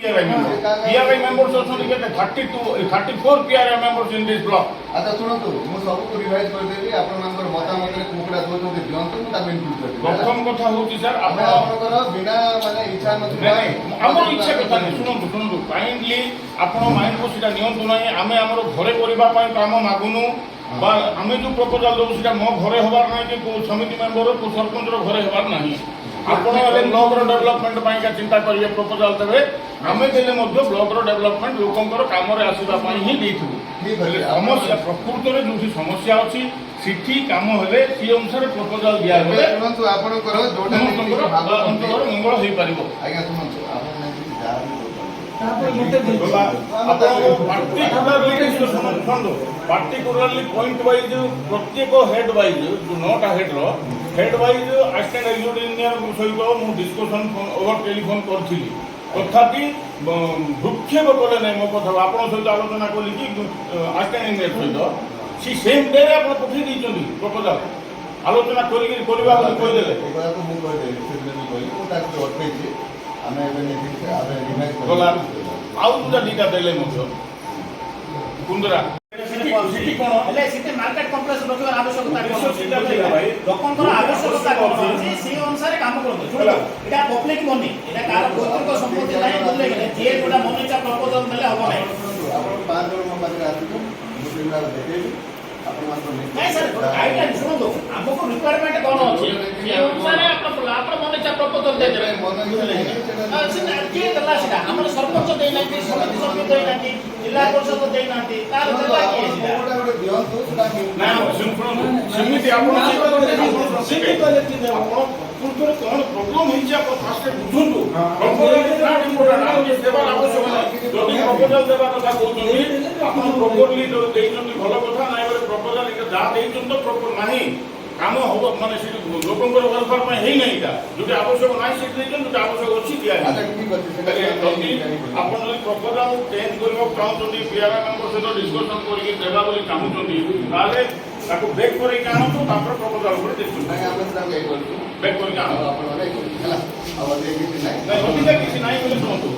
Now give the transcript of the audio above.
PRI members. PRI members ଅଛନ୍ତି କେତେ 34 PRI members in this block. আচ্ছা শুଣନ୍ତୁ ମୁଁ ସବୁକୁ ରିଭାଇଜ କରିଦେବି ଆପଣଙ୍କର ମତାମତରେ କୁକୁଡ଼ା ଦଉଛନ୍ତି ଦିଅନ୍ତୁ ମୁଁ ତାକୁ ଇନକ୍ଲୁଡ କରିଦେବି ପ୍ରଥମ କଥା ହଉଛି ସାର୍ ଆମେ ଆପଣଙ୍କର ବିନା ମାନେ ଇଚ୍ଛା ନଥିବା ଆମର ଇଚ୍ଛା କଥା ନାହିଁ ଶୁଣନ୍ତୁ କାଇଣ୍ଡଲି ଆପଣ ମାଇଣ୍ଡକୁ ସେଟା ନିଅନ୍ତୁ ନାହିଁ ଆମେ ଆମର ଘରେ କରିବା ପାଇଁ କାମ ମାଗୁନୁ বা আমি যে প্রপোজাল দেবো সেটা মো ঘরে হবার নাই কি সমিতি মেম্বর সরপঞ্চর ঘরে হবার নাই আপনার ব্লকর ডেভেলপমেন্ট পাইকা চিন্তা করিবে প্রপোজাল দেবে আমি দেলে মধ্যে ব্লকর ডেভেলপমেন্ট লোকଙ୍କର কামরে আসিবা পাই হি দেইথিবু সমস্যা প্রকৃতরে যে সমস্যা আছে সিটি কাম হলে সেই অনুসারে প্রপোজাল দিয়া হবে শুনন্তু আপনার যোটা অন্তর মঙ্গল হই পারিব আজ্ঞা শুনন্তু আপন particularly point wise प्रत्येक हेड वाइज जो 9टा head wise assistant executive engineer सहित मु डिस्कशन ओवर टेलीफोन करथिली तथापि भूक्षेप कले नहीं मो कथा आपण सहित आलोचना कली कि असिस्टेंट इंजीनियर सहित सी सेम डे आपण पठि दैछन्ती प्रपोजल आलोचना करी करबा कहि देले एबाको मु कहि देली सेदिन कहि मु ताको अटकेछि ଆମେ ଏବେ ନେଇକି ଆମେ ରିଭାଇଜ ଗଲା ଆଉ ଦୁଟା ଦିଟା ଦେଲେ ମଧ୍ୟ କୁନ୍ଦରା ସିଟି କୋଣ ହେଲେ ସିଟି ମାର୍କେଟ କମ୍ପ୍ଲେକ୍ସ ରଖିବାର ଆବଶ୍ୟକତା କଣ ଲୋକଙ୍କର ଆବଶ୍ୟକତା କଣ ଅଛି ସେଇ ଅନୁସାରେ କାମ କରନ୍ତୁ ଶୁଣନ୍ତୁ ଏଟା ପବ୍ଲିକ ମନି ଏଟା କାହାର ପୈତୃକ ସମ୍ପତ୍ତି ନାହିଁ ବୋଲେ ଯିଏ ଯୋଟା ମନିଟା ପ୍ରପୋଜାଲ ଦେଲେ ହବ ନାହିଁ ଆପଣ 5 ଜଣ ମୋ ପାଖରେ ଆସିବେ ମୁଁ ସେଗୁଡ଼ା ଦେଖେଇବି ଆପଣମାନଙ୍କ ନାଇଁ ସାର୍ ଗାଇଡଲାଇନ ଶୁଣନ୍ତୁ ଆମକୁ ରିକ୍ୱାରମେଣ୍ଟ କଣ ଅଛି ସେ ଅନୁସାରେ ଆପଣ ମନିଟା ପ୍ରପୋଜାଲ ଦେଇଦେବେ ସେଟା କିଏ ଦେଲା ସେଟା ଆମର ସରପଞ୍ଚ ଦେଇନାହାନ୍ତି ସମିତି ସଭ୍ୟ ଦେଇନାହାନ୍ତି ଜିଲ୍ଲା ପରିଷଦ ଦେଇନାହାନ୍ତି ତାର ଦେଲା କିଏ ସେଟା ଗୋଟେ ଦିଅନ୍ତୁ ସେଟା ନା ଶୁଣନ୍ତୁ ସେମିତି ଆପଣ ପୂର୍ବରୁ କ'ଣ ପ୍ରୋବ୍ଲେମ ହେଇଛି ଆପଣ ଫାଷ୍ଟ ବୁଝନ୍ତୁ ଦେବାର ଆବଶ୍ୟକ ନାହିଁ ଯଦି ପ୍ରପୋଜାଲ ଦେବା କଥା କହୁଛନ୍ତି ଆପଣ ପ୍ରପରଲି ଦେଇଛନ୍ତି ଭଲ କଥା ନାହିଁ ବୋଲେ ପ୍ରପୋଜାଲ ଯାହା ଦେଇଛନ୍ତି ତ ପ୍ରପର ନାହିଁ କାମ ହବ ମାନେ ସେଠି ଲୋକଙ୍କର ୱେଲଫେୟାର ପାଇଁ ହେଇନାହିଁ ଏଇଟା ଯୋଉଠି ଆବଶ୍ୟକ ନାହିଁ ସେଠି ଦେଇଛନ୍ତି ଯୋଉଠି ଆବଶ୍ୟକ ଅଛି ଦିଆ ଯଦି ଆପଣ ଯଦି ପ୍ରପୋଜାଲ ଚେଞ୍ଜ କରିବାକୁ ଚାହୁଁଛନ୍ତି ପିଆର ମେମ୍ବର ସହିତ ଡିସ୍କସନ କରିକି ଦେବା ବୋଲି ଚାହୁଁଛନ୍ତି ତାହେଲେ ତାକୁ ବେକ୍ କରିକି ଆଣନ୍ତୁ ତାପରେ ପ୍ରପୋଜାଲ ଉପରେ ଦେଖନ୍ତୁ ବେକ୍ କରିକି ଆଣନ୍ତୁ ଆପଣ ହେଲା ଆଉ କିଛି ନାହିଁ କିଛି ନାହିଁ ବୋଲି ଶୁଣନ୍ତୁ